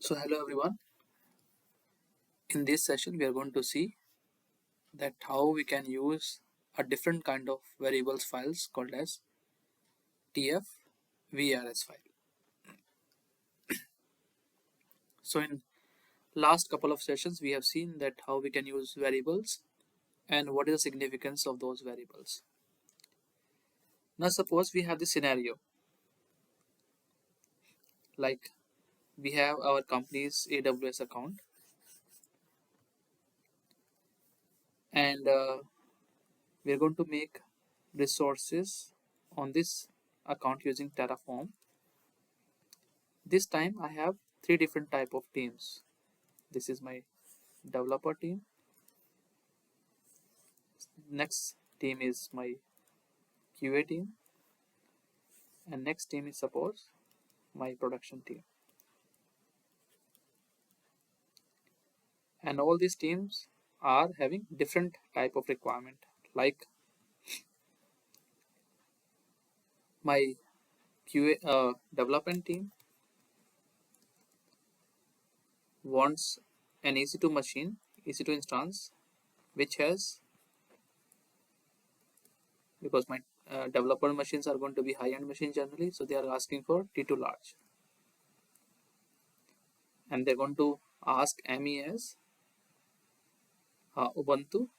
So hello everyone. In this session we are going to see that how we can use a different kind of variables files called as tfvars file. So in last couple of sessions we have seen that how we can use variables and what is the significance of those variables. Now suppose we have this scenario like we have our company's AWS account and we are going to make resources on this account using Terraform. This time I have three different type of teams. This is my developer team. Next team is my QA team, and next team is suppose my production team. And all these teams are having different type of requirement. Like my QA development team wants an EC2 machine, EC2 instance, which has, because my developer machines are going to be high-end machines generally, so they are asking for T2 large, and they're going to ask ME as Ubuntu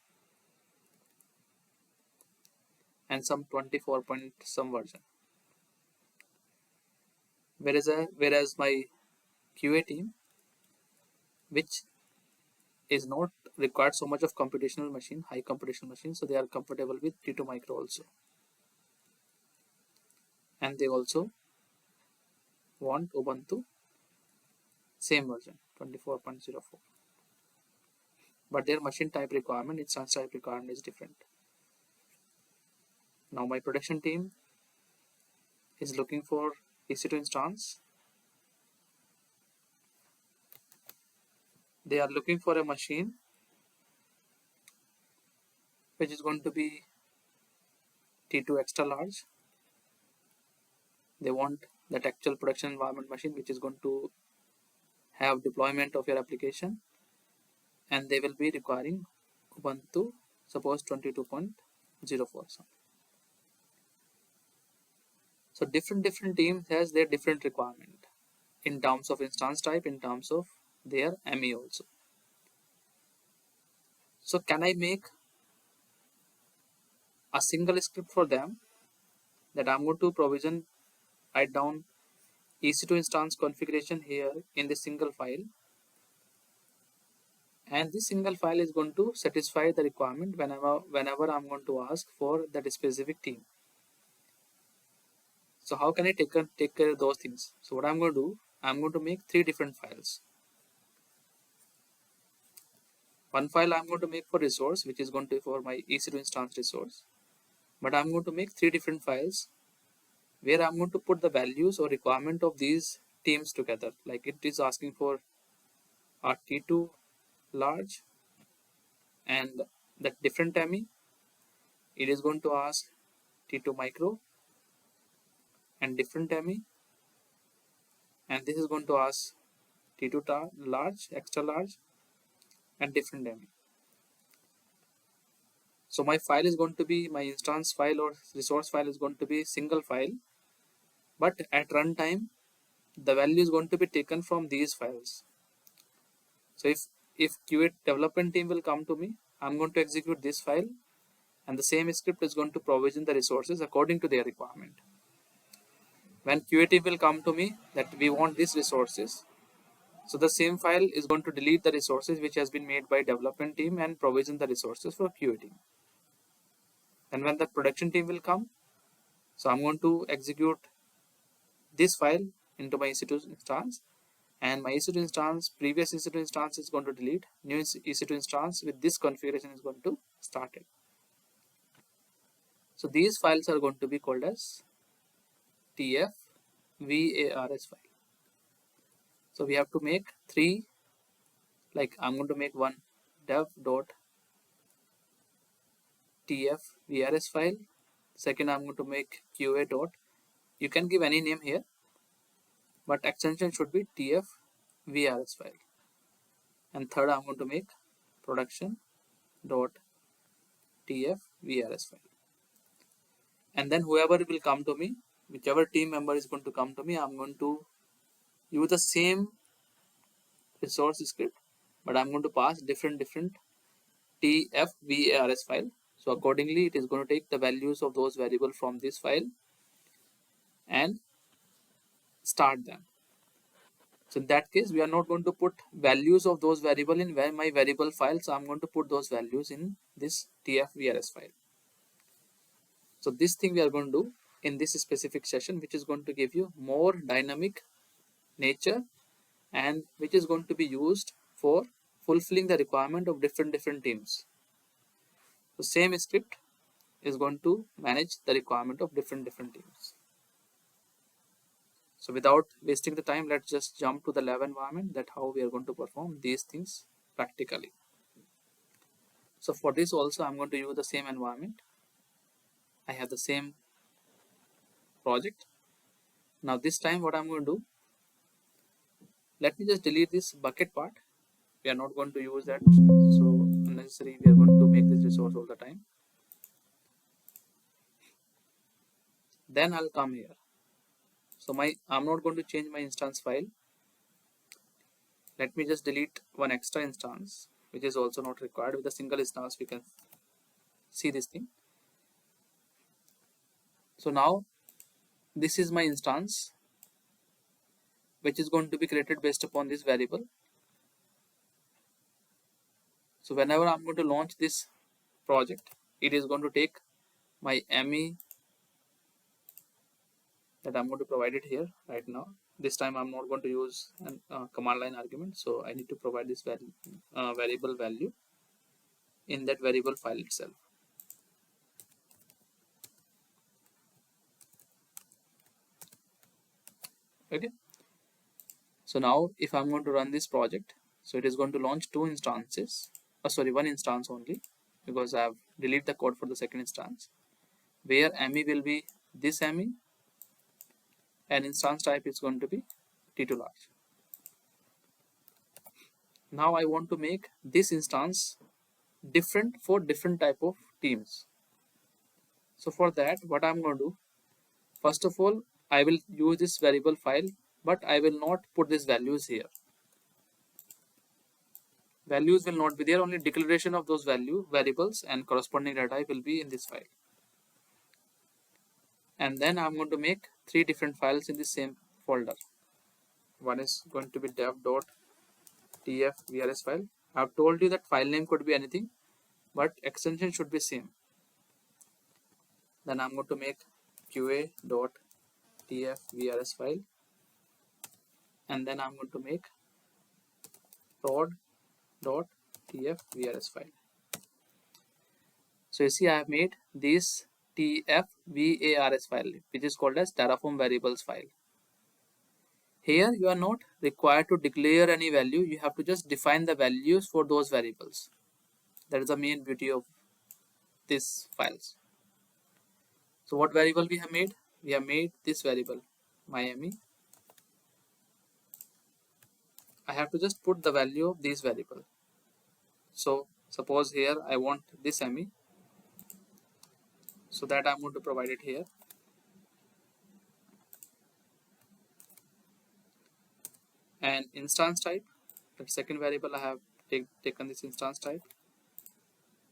and some 24 point some version. Whereas my QA team, which is not required so much of computational machine, high computational machine, so they are comfortable with T2 micro also, and they also want Ubuntu same version 24.04, but their machine type requirement, instance type requirement is different. Now my production team is looking for EC2 instance. They are looking for a machine which is going to be T2 extra large. They want that actual production environment machine which is going to have deployment of your application, and they will be requiring Ubuntu suppose 22.04. So different teams has their different requirement in terms of instance type, in terms of their ME also. So can I make a single script for them that I'm going to provision, write down EC2 instance configuration here in this single file, and this single file is going to satisfy the requirement whenever I'm going to ask for that specific team. So how can I take care of those things? So what I'm going to do, I'm going to make three different files. One file I'm going to make for resource, which is going to be for my EC2 instance resource, but I'm going to make three different files where I'm going to put the values or requirement of these teams together. Like it is asking for a T2 large and that different ME. It is going to ask T2 micro and different ME, and this is going to ask T2 large, extra large, and different ME. So my file is going to be, my instance file or resource file is going to be single file, but at runtime the value is going to be taken from these files. So if QA development team will come to me, I'm going to execute this file, and the same script is going to provision the resources according to their requirement. When QA team will come to me that we want these resources, so the same file is going to delete the resources which has been made by development team and provision the resources for QA team. And when the production team will come, so I'm going to execute this file into my EC2 instance, and my EC2 instance, previous EC2 instance is going to delete, new EC2 instance with this configuration is going to start it. So these files are going to be called as tfvars file. So we have to make three, like I'm going to make one dev.tfvars file. Second, I'm going to make qa. You can give any name here, but extension should be tf VRS file. And third, I'm going to make production dot tfvrs file. And then whoever will come to me, whichever team member is going to come to me, I'm going to use the same resource script, but I'm going to pass different tfvars file. So accordingly, it is going to take the values of those variables from this file and start them. So in that case, we are not going to put values of those variable in my variable file. So I'm going to put those values in this tfvrs file. So this thing we are going to do in this specific session, which is going to give you more dynamic nature and which is going to be used for fulfilling the requirement of different teams. The same script is going to manage the requirement of different teams. So without wasting the time, let's just jump to the lab environment, that how we are going to perform these things practically. So for this also, I'm going to use the same environment. I have the same project. Now this time what I'm going to do, let me just delete this bucket part. We are not going to use that, so unnecessary. We are going to make this resource all the time. Then I'll come here. So I'm not going to change my instance file. Let me just delete one extra instance, which is also not required. With a single instance, we can see this thing. So now this is my instance, which is going to be created based upon this variable. So whenever I'm going to launch this project, it is going to take my ME that I'm going to provide it here right now. This time I'm not going to use a command line argument, so I need to provide this variable value in that variable file itself. Okay. So now if I'm going to run this project, so it is going to launch two instances. One instance only, because I have deleted the code for the second instance, where ME will be this ME and instance type is going to be T2 large. Now I want to make this instance different for different type of teams. So for that, what I'm going to do, first of all, I will use this variable file, but I will not put these values here. Values will not be there, only declaration of those variables and corresponding data will be in this file. And then I'm going to make three different files in the same folder. One is going to be dev.tfvrs file. I've told you that file name could be anything, but extension should be same. Then I'm going to make qa.tfvrs file, and then I'm going to make prod.tfvrs file. So you see, I have made this tfvars file, which is called as Terraform variables file. Here you are not required to declare any value. You have to just define the values for those variables. That is the main beauty of these files. So what variable we have made? We have made this variable, ME. I have to just put the value of this variable. So suppose here I want this ME. So that I'm going to provide it here. And instance type, the second variable I have taken this instance type.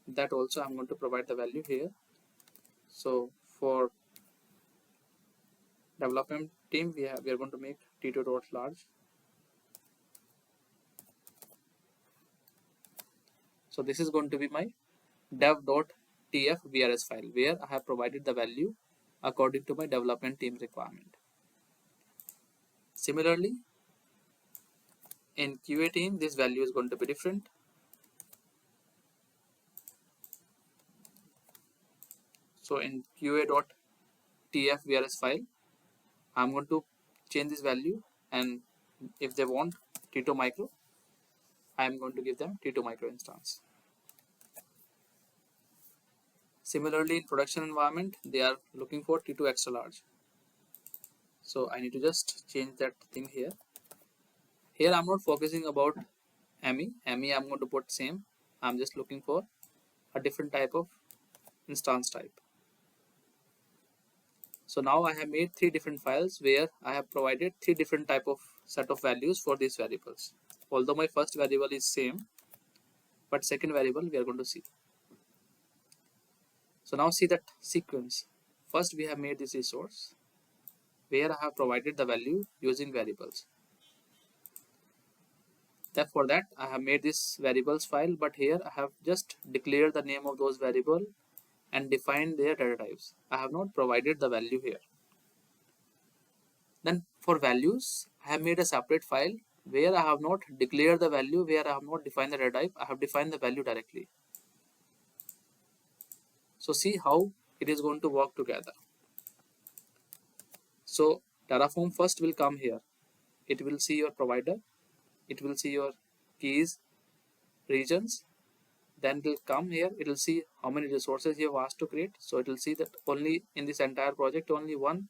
That also I'm going to provide the value here. So for development team, we are going to make t2.large. So this is going to be my dev.tfvrs file, where I have provided the value according to my development team requirement. Similarly, in QA team, this value is going to be different. So in qa.tfvrs file, I'm going to change this value, and if they want T2 micro, I'm going to give them T2 micro instance. Similarly, in production environment, they are looking for T2 extra large. So I need to just change that thing here. Here I'm not focusing about ME I'm going to put same. I'm just looking for a different type of instance type. So now I have made three different files where I have provided three different type of set of values for these variables. Although my first variable is same, but second variable we are going to see. So now see that sequence. First we have made this resource where I have provided the value using variables. Then for that I have made this variables file, but here I have just declared the name of those variable and defined their data types. I have not provided the value here. Then for values, I have made a separate file where I have not declared the value, where I have not defined the data type. I have defined the value directly. So see how it is going to work together. So Terraform first will come here. It will see your provider. It will see your keys, regions. Then it will come here. It will see how many resources you have asked to create. So it will see that only in this entire project, only one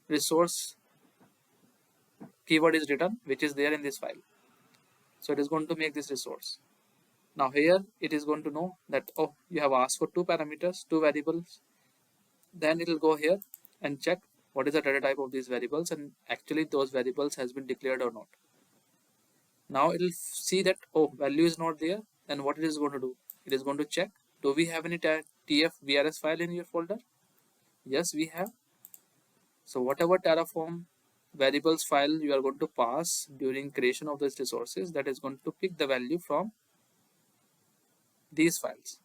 resource keyword is written, which is there in this file. So it is going to make this resource. Now here it is going to know that, oh, you have asked for two parameters, two variables. Then it will go here and check what is the data type of these variables, and actually those variables has been declared or not. Now it will see that, oh, value is not there. Then what it is going to do? It is going to check, do we have any tfvrs file in your folder? Yes, we have. So whatever Terraform variables file you are going to pass during creation of these resources, that is going to pick the value from these files.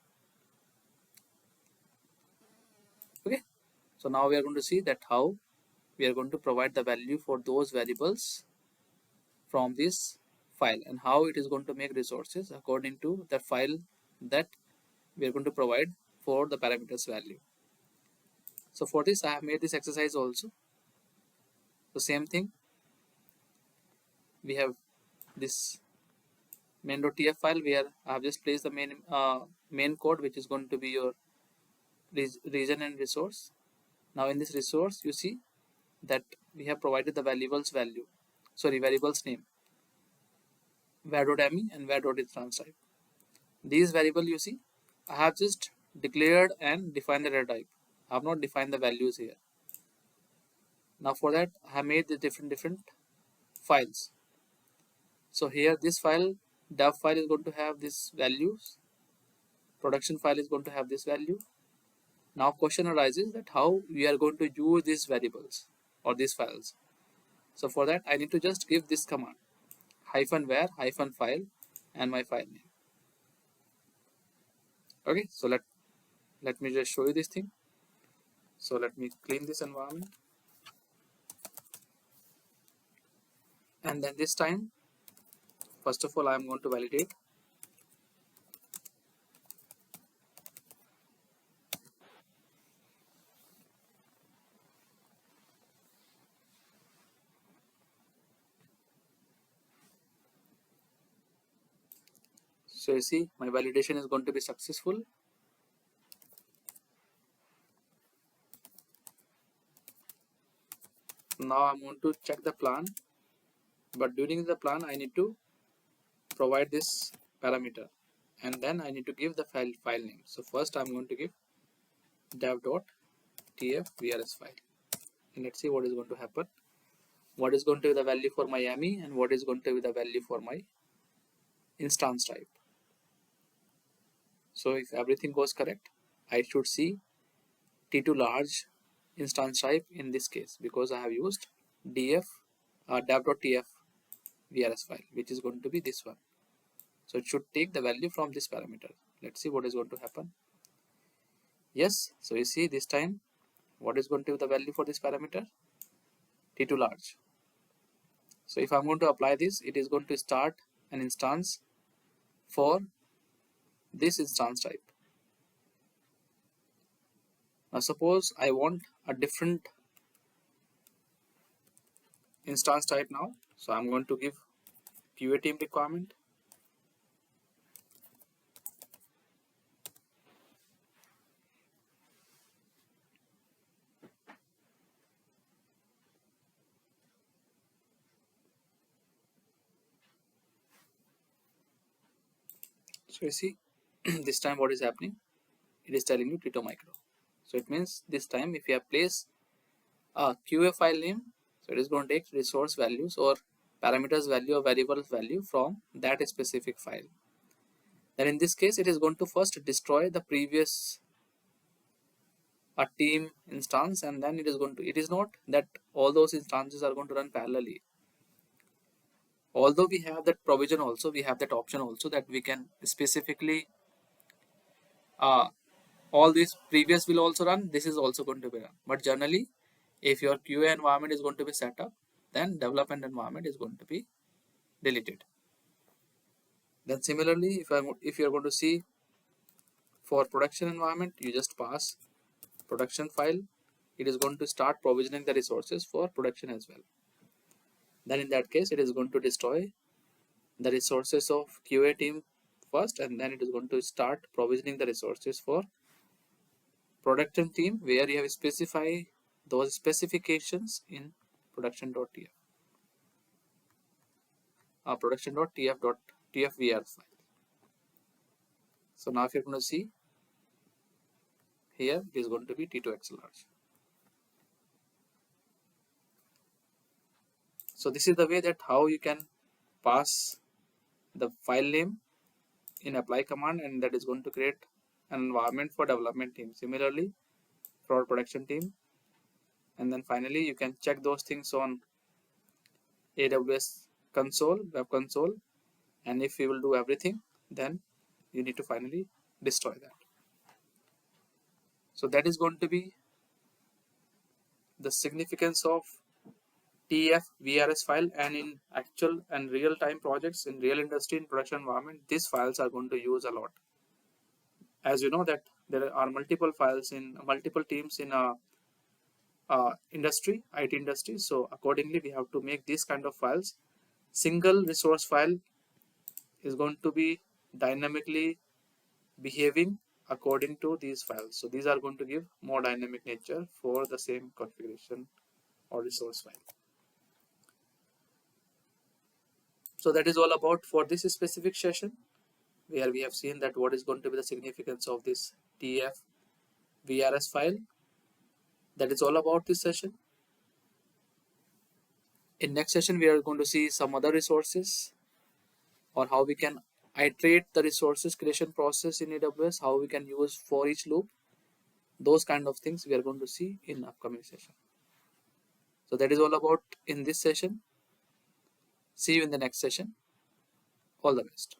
Okay, so now we are going to see that how we are going to provide the value for those variables from this file, and how it is going to make resources according to the file that we are going to provide for the parameters value. So for this I have made this exercise also. The same thing, we have this main.tf file where I have just placed the main code, which is going to be your region and resource. Now in this resource you see that we have provided the variables name, var.me and var.instance type. These variable you see, I have just declared and defined the data type. I have not defined the values here. Now for that I have made the different files. So here this file, dev file, is going to have this values, production file is going to have this value. Now question arises that how we are going to use these variables or these files. So for that I need to just give this command, -var -file and my file name. Okay, so let me just show you this thing. So let me clean this environment, and then this time first of all I am going to validate. So you see my validation is going to be successful. Now I'm going to check the plan, but during the plan I need to provide this parameter, and then I need to give the file name. So first I'm going to give dev.tfvrs file, and let's see what is going to happen. What is going to be the value for my ME and what is going to be the value for my instance type. So if everything goes correct, I should see T2 large instance type in this case, because I have used dev.tf vrs file, which is going to be this one. So it should take the value from this parameter. Let's see what is going to happen. Yes, so you see this time what is going to be the value for this parameter? T2 large. So if I'm going to apply this, it is going to start an instance for this instance type. Now suppose I want a different instance type now. So I'm going to give QA team requirement. So you see, this time what is happening? It is telling you Tito micro. So it means this time if you have placed a QA file name, so it is going to take resource values or parameters value or variables value from that specific file. Then in this case, it is going to first destroy the previous a team instance, and then it is going to, it is not that all those instances are going to run parallelly. Although we have that provision also, we have that option also that we can specifically uh, all these previous will also run, this is also going to be run. But generally, if your QA environment is going to be set up, then development environment is going to be deleted. Then similarly, if you're going to see for production environment, you just pass production file. It is going to start provisioning the resources for production as well. Then in that case, it is going to destroy the resources of QA team first, and then it is going to start provisioning the resources for production team where you have specified those specifications in production.tf production.tf.tfvars file. So now if you're going to see here, it is going to be T2XLRs. So this is the way that how you can pass the file name in apply command, and that is going to create an environment for development team. Similarly for production team, and then finally you can check those things on AWS console, web console, and if you will do everything, then you need to finally destroy that. So that is going to be the significance of tfvrs file, and in actual and real time projects in real industry in production environment, these files are going to use a lot. As you know that there are multiple files in multiple teams in a industry, IT industry. So accordingly, we have to make these kind of files. Single resource file is going to be dynamically behaving according to these files. So these are going to give more dynamic nature for the same configuration or resource file. So that is all about for this specific session, where we have seen that what is going to be the significance of this tfvrs file. That is all about this session. In next session, we are going to see some other resources, or how we can iterate the resources creation process in AWS, how we can use for each loop. Those kind of things we are going to see in upcoming session. So that is all about in this session. See you in the next session. All the best.